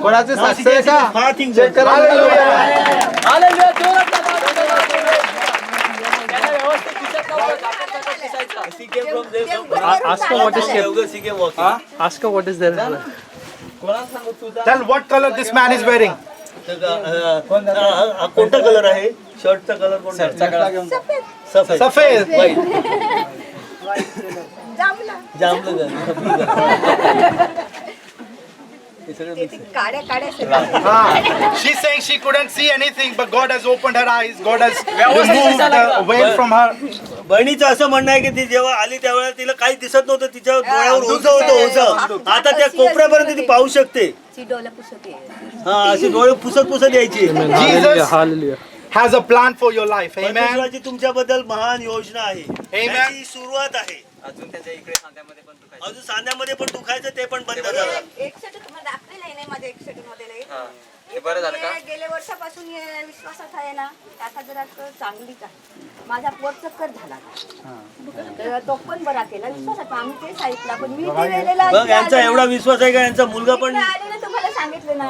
कोणाचे साक्षी आहे का चेक करा. Ask her what is there. Ask her what is there. Tell what color this man is wearing. कोणता colour आहे शर्टचा कलर कोणता सफेद. जांभळं She's saying she couldn't see anything, but God has opened her eyes. God has removed the veil from her. बहिणीचं असं म्हणणं आहे की ती जेव्हा आली त्यावेळेला तिला काही दिसत नव्हतं, तिच्या डोळ्यावर ओझं होतं ओझं. आता त्या कोपऱ्यापर्यंत ती पाहू शकते. हा अशी डोळे पुसत यायची. Jesus has a plan for your life. Amen. परमेश्वराची तुमच्याबद्दल महान योजना आहे. Amen. त्याची सुरुवात आहे. अजून त्याच्या इकडे सांध्यामध्ये पण दुखायचं ते पण बंद झालं. गेल्या वर्षापासून विश्वासात आहे ना, आता जरा चांगलीच आहे. माझा पोट चक्कर झाला तर तो पण बरा केला विश्वासात. आम्ही तेच ऐकला पण मी बघ यांचा एवढा विश्वास आहे का यांचा मुलगा पण तुम्हाला सांगितलं ना.